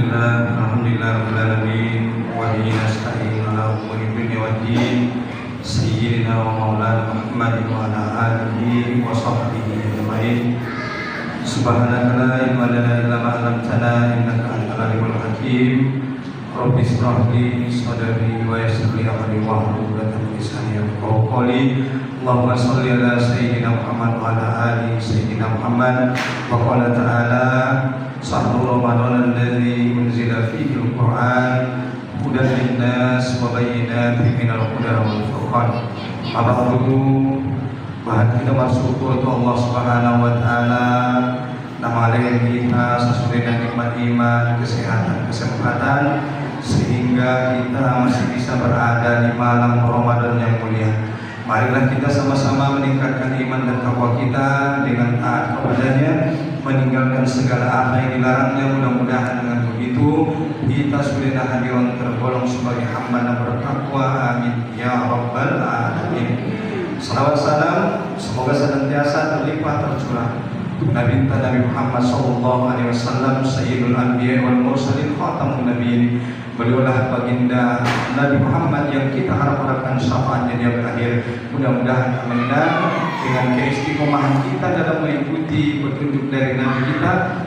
Alhamdulillah rabbil alamin wa bihi nasta'in ala umuri dunya waddin sayyidina wa maulana Muhammadin wa ala alihi wa sahbihi ajma'in. Subhanaka la ilma lana illa ma 'allamtana innaka antal alimul hakim. Rabbi ishrah li sadri wa yassir li amri wahlul 'uqdatam min lisani yafqahu qawli. Allahumma shalli ala sayyidina Muhammad wa ala ali sayyidina Muhammad. Wa qala ta'ala Sahru Ramadan alladzi unzila fihi al-Qur'an hudan lin-nas wa bayyinatin minal huda wal furqan. Alhamdulillah, bahwa kita bersyukur kepada Allah Subhanahu wa taala nama kita sesuai dengan nikmat iman, kesehatan sehingga kita masih bisa berada di malam Ramadan yang mulia. Marilah kita sama-sama meningkatkan iman dan takwa kita dengan taat kepadanya, meninggalkan segala apa yang dilarangnya. Mudah-mudahan dengan begitu kita sudah hadirin tergolong sebagai hamba yang bertakwa. Amin ya rabbal alamin. Salawat salam semoga senantiasa terlimpah tercurah Nabi Muhammad sallallahu alaihi wasallam, sayyidul anbiya wal mursalin, khatamun nabiyyin. Beliaulah baginda Nabi Muhammad yang kita harapkan syafaatnya di akhir. Mudah-mudahan dengan keistiqomahan kita dalam mengikuti petunjuk dari Nabi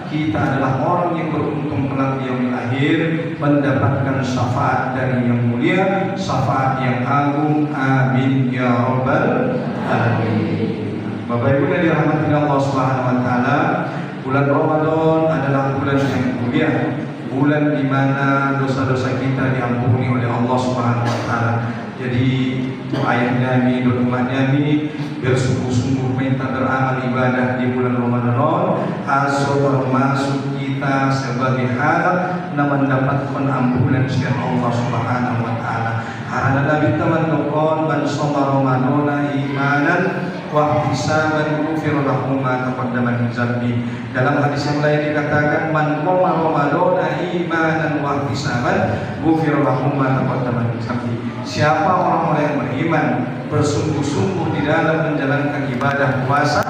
kita adalah orang yang beruntung kelak di yaumil akhir, mendapatkan syafaat dari yang mulia, syafaat yang agung. Amin ya rabbal alamin. Bapak Ibu yang dirahmati Allah Subhanahu wa taala, bulan Ramadan adalah bulan yang mulia, bulan di mana dosa-dosa kita diampuni oleh Allah Subhanahu wa taala. Jadi ayat Nabi dan umat Nabi bersungguh-sungguh minta beramal ibadah di bulan Ramadan, termasuk kita sebagai hal mendapatkan ampunan dari Allah Subhanahu wa taala. Karena Nabi teman-teman man shoma Ramadan imanan wa ihtisaban ghufira lahu ma taqaddama min dzambi. Dalam hadis yang lain dikatakan man qama Ramadan imanan wa ihtisaban ghufira lahu ma taqaddama min dzambi. Siapa orang-orang yang beriman bersungguh-sungguh di dalam menjalankan ibadah puasa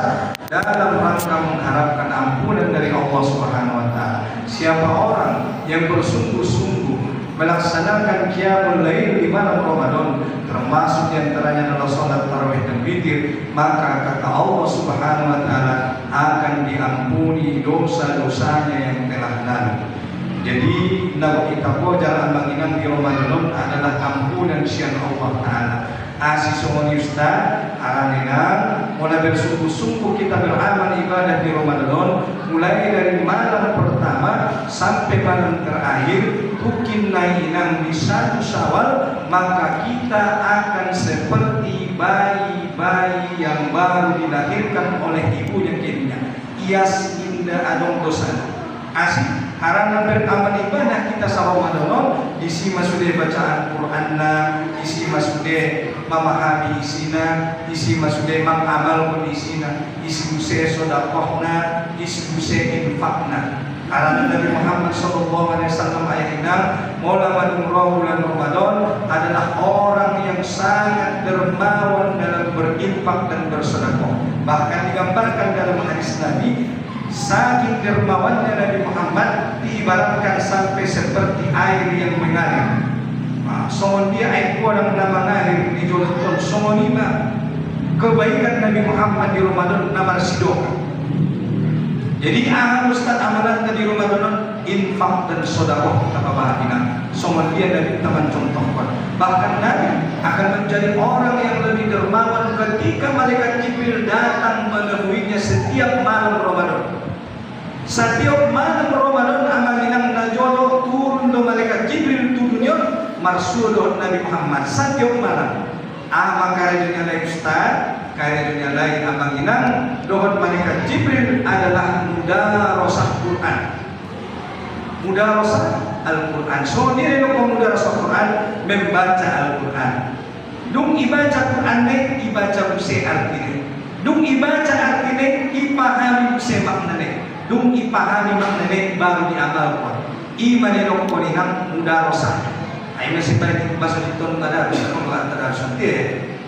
dalam rangka mengharapkan ampunan dari Allah Subhanahu wa taala. Siapa orang yang bersungguh-sungguh melaksanakan qiyamul lail di malam Ramadan, termasuk di antaranya adalah salat tarawih dan witir, maka kata Allah Subhanahu wa taala akan diampuni dosa-dosanya yang telah lalu. Jadi nabi takwa jalan mengingat di Ramadan adalah ampunan sian Allah taala. Asis somoni ustaz aranina mulai bersungguh-sungguh kita beramal ibadah di Ramadan, mulai dari malam pertama sampai malam terakhir tukin nainang di 1 Syawal, maka kita akan seperti bayi-bayi yang baru dilahirkan oleh ibunya kininya. Ias indah adong dosa asik harana beramal ibadah kita sama Ramadan, isi masude bacaan Qur'anna, isi masude memahami isina, isi masude mengamal isina, isi muse sedekahna, isi muse infakna. Karena Nabi Muhammad sallallahu alaihi wasallam ayatnya mola madumrahu bulan Ramadan adalah orang yang sangat dermawan dalam berinfak dan bersedekah. Bahkan digambarkan dalam hadis Nabi, saking dermawannya Nabi Muhammad diibaratkan sampai seperti air yang mengalir. Songon dia air orang nama mengalir di jolotol songonima. Kebaikan Nabi Muhammad di Ramadan nama sidoka. Jadi Ustaz amalan tadi Ramadan infak dan sedekah kita bahagia. Songon dia Nabi teman contohkan. Bahkan Nabi akan menjadi orang yang lebih dermawan ketika malaikat Jibril datang menemuinya setiap malam Ramadan. Setiap malam Ramadan amalinang najolo turun do malaikat Jibril turunnya marsudo Nabi Muhammad setiap malam. Maka dunia lain ustaz, kaya dunia lain amalinang dohon malaikat Jibril adalah mudarasah Quran. Mudarasah Al-Quran. So ini kalau mudarasah Quran membaca Al-Quran. Dung ibaca Quran nek ibaca buse artinya. Dung ibaca artinya ipahami buse maknanya. Dung ipahami maknanya baru diamalkan. Iman yang kau lihat mudarasah. Aina sipai bahasa diton tadarus kalau tadarus nanti.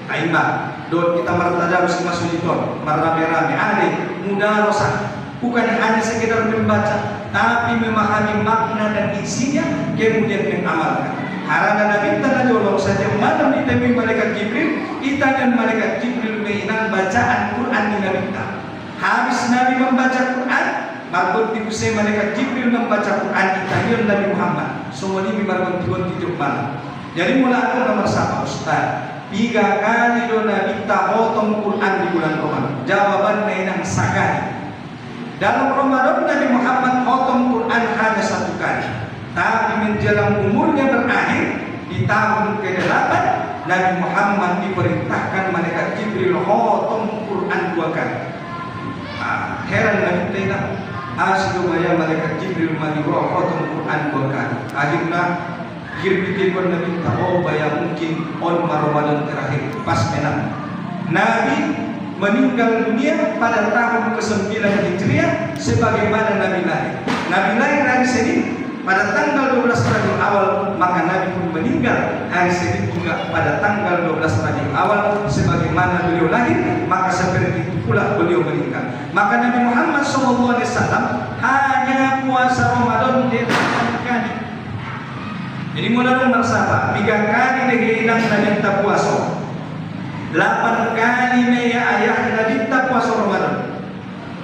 Aina do kita martadarus masuk diton marame-rame ade mudarasah. bukan hanya sekedar membaca, tapi memahami makna dan isinya, kemudian mengamalkan. Harana Nabi tanda jolong saja malam ditemui malaikat Jibril, kita dan malaikat Jibril menginang bacaan Quran di Nabi. Habis Nabi membaca Quran, marbot dibusai malaikat Jibril membaca Quran itahir Nabi Muhammad. Semua ini marbot tidur malam. Jadi mulai nomor satu Ustaz. 3 kali do Nabi tahotom Quran di bulan Ramadan. Jawaban menang sakali. Dalam Ramadan Nabi Muhammad khotom Quran hanya 1 kali. Tapi menjelang umurnya berakhir di tahun ke-8 Nabi Muhammad diperintahkan malaikat Jibril khotom Quran 2 kali. Heran Nabi tidak asli bayar malaikat Jibril maliwa khotom Quran 2 kali. Akhirnya pikir-pikir Nabi tahu bayar mungkin on Ramadan terakhir pas menang. Nabi meninggal dunia pada tahun ke-9 Hijriah sebagaimana Nabi lahir. Nabi lahir hari Senin pada tanggal 12 Rabiul Awal, maka Nabi pun meninggal hari Senin juga pada tanggal 12 Rabiul Awal sebagaimana beliau lahir, maka seperti itu pula beliau meninggal. Maka Nabi Muhammad SAW hanya puasa Ramadan 8 kali. Jadi mulai nomor 3 kali dihilang Nabi tak puasa. 8 kali meya ayah Nabi tak puasa Ramadan.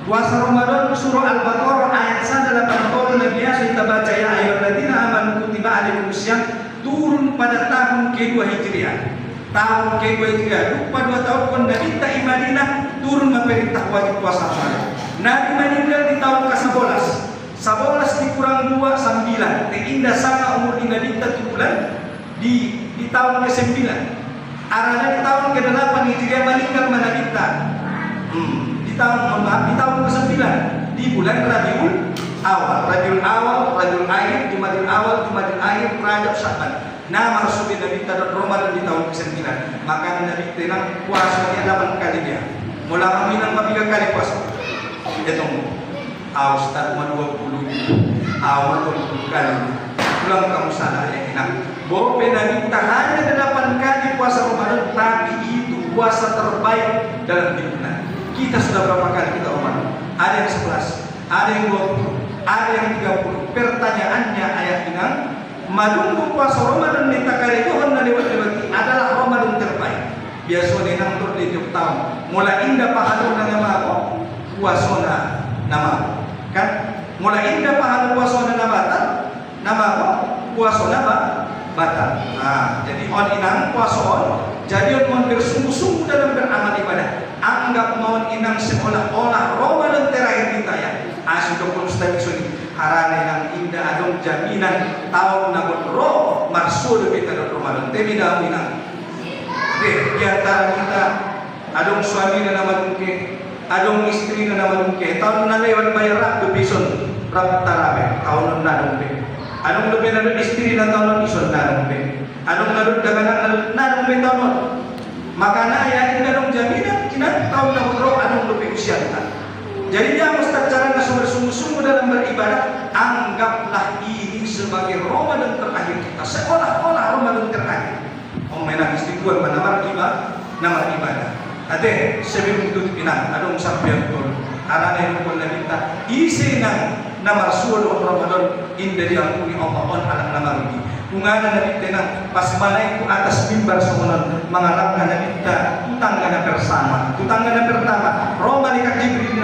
Puasa Ramadan surah Al-Baqarah ayat 180 Nabi kita baca ya ayyuhalladzina amanu kutiba alaikumusiyam turun pada tahun ke-2 Hijriah. Tahun ke-2 Hijriah lupa 2 tahun pun Nabi tak Madinah turun memerintah wajib puasa Ramadan. Nabi meninggal di tahun ke-11. 11 dikurang 2 9. Teindah sangat umur di Nabi 1 bulan di tahun ke-9. Arahnya di tahun ke-8 Hijriah meninggal Nabi di tahun ke-9 di bulan Rabiul Awal, Rabiul Akhir, Jumadil Awal, Jumadil Akhir, Rajab, Sya'ban. Nama Rasulullah Nabi tada Ramadan di tahun ke-9. Maka Nabi tenang puasa 8 kali dia. Mulai minang 3 kali puasa. Hitung. Ustaz 20 kali. Pulang kamu sana ya enak. Bope Nabi tak hanya 8 kali puasa Ramadan, tapi itu puasa terbaik dalam hidupnya. Kita sudah berapa kali kita Ramadan? Ada yang 11, ada yang 20, ada yang 30. Pertanyaannya ayat inang, madungku puasa Ramadan di takari Tuhan dan lewat-lewati adalah Ramadan terbaik. Biasanya nang tur di tiap tahun. Mulai indah pahala nama apa? Puasa nama. Kan? Mulai indah pahala puasa nama apa? Puasa nama batal. Nah, jadi on inang puasa on. Jadi on bersungguh-sungguh dalam beramal ibadah. Anggap mohon inang seolah-olah Ramadan terakhir kita ya. Sudah pun sudah bisuni. Harane nang indah adong jaminan tahun nabut roh marsud kita dalam Ramadan. Temi dah inang. Di antara kita adong suami na naman ke, adong istri na naman ke. Tahun na lewat bayar rap bison, rap tarawih. Tahun na dong be. Anong lebih na istri na tahun ison na dong be. Anong nadot daganang na dong be tahun. Maka na ya indah dong jaminan kina tahun na roh anong lebih usia kita. Jadi dia mesti cara na sungguh-sungguh dalam beribadah. Anggaplah ini sebagai Ramadan terakhir kita. Seolah-olah Ramadan terakhir. Menang istiqomah nama ibadah. Ade sebelum itu pinang adong sampai betul. Karena yang pun kita isi nama Rasul Ramadan indri yang puni Allah on alam nama rugi. Kungana nabi tenang pas malaiku atas mimbar semuanya mengalahkan nabi kita tutanggana bersama. Tutanggana pertama roh malaikat Jibril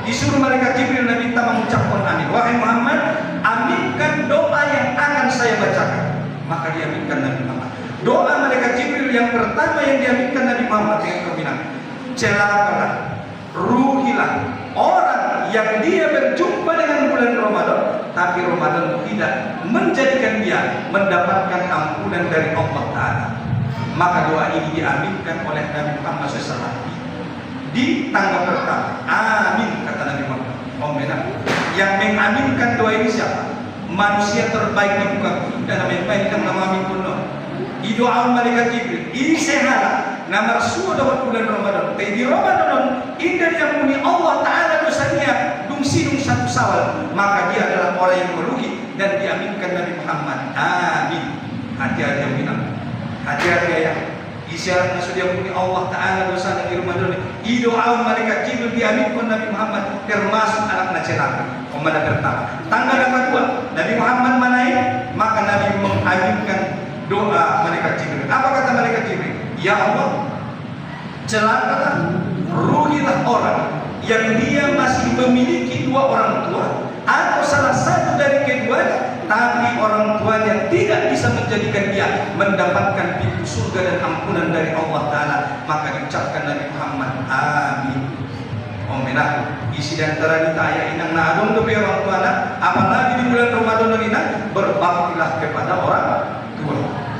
disuruh malaikat Jibril nabi kita mengucapkan amin. Wahai Muhammad, aminkan doa yang akan saya bacakan. Maka diaminkan Nabi Muhammad. Doa malaikat Jibril yang pertama yang diaminkan Nabi Muhammad dengan keminang, celakalah, rugilah orang yang dia berjumpa dengan bulan Ramadan, tapi Ramadan tidak menjadikan dia mendapatkan ampunan dari Allah Ta'ala. Maka doa ini diaminkan oleh Nabi Muhammad SAW di tangga pertama. Amin kata Nabi Muhammad. Yang mengaminkan doa ini siapa? Manusia terbaik di muka bumi. Dan nama amin pun di doa malaikat Jibril ini sehala nama Rasul dapat bulan Ramadan. Di Ramadan indah yang muni Allah Ta'ala dosanya dung satu sawal. Maka dia adalah orang yang merugi dan diaminkan Nabi Muhammad. Amin. Hati-hati yang bilang, hati-hati ya. Isyarat sudah muni Allah Ta'ala dosanya di Ramadan. Idoa malaikat Jibril diaminkan Nabi Muhammad termasuk anak celaka. Komanda pertama. Tanggal yang kedua, Nabi Muhammad manai, maka Nabi mengaminkan doa malaikat Jibril. Apa kata malaikat Jibril? Ya Allah, celakalah, rugilah orang yang dia masih memiliki dua orang tua atau salah satu dari keduanya, tapi orang tuanya tidak bisa menjadikan dia mendapatkan pintu surga dan ampunan dari Allah Ta'ala. Maka diucapkan Nabi Muhammad, amin. Omenah isi antara kita ayat inang naadong dobe orang tua na, apalagi di bulan Ramadan ini berbaktilah kepada orang tua.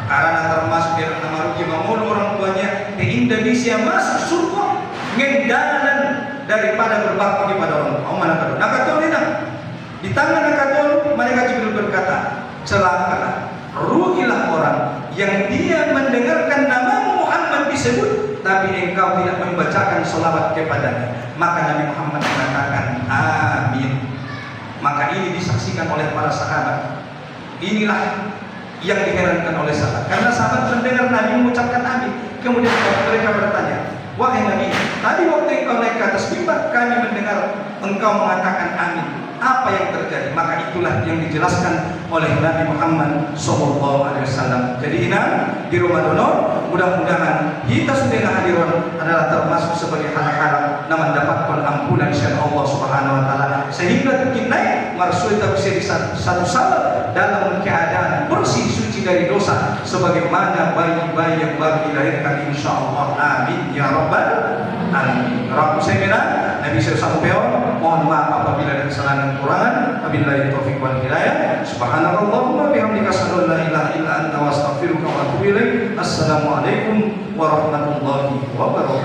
Karena termasuk dari nama rugi bangun orang tuanya di Indonesia masuk surga ngendalan daripada berbakti kepada orang tua. Mana kado? Nakatol ini di tangan nakatol mereka Jibril berkata, celakalah, rugilah orang yang dia mendengarkan nama Muhammad disebut, tapi engkau tidak membacakan sholawat kepadanya. Maka Nabi Muhammad mengatakan amin. Maka ini disaksikan oleh para sahabat. Inilah yang diherankan oleh sahabat, karena sahabat mendengar Nabi mengucapkan amin. Kemudian mereka bertanya, wahai Nabi, tadi waktu engkau naik ke atas mimbar kami mendengar engkau mengatakan amin. Apa yang terjadi? Maka itulah yang dijelaskan oleh Nabi Muhammad SAW. Jadi ini di Ramadan, mudah-mudahan kita sudah hadirin adalah termasuk sebagai hal-hal yang mendapatkan ampunan insya Allah Subhanahu Wa Taala, sehingga kita marsul bisa di satu salat dalam keadaan bersih suci dari dosa, sebagaimana bayi-bayi yang baru dilahirkan insya Allah. Amin ya Rabbal alamin. Rabbul semina Nabi SAW, mohon maaf apabila ada kesalahan dan kekurangan. Wabillahi taufiq wal hidayah. Subhanallahumma bihamdika asyhadu an la ilaha illa anta wa astaghfiruka wa atubu ilaik. Assalamualaikum warahmatullahi wabarakatuh.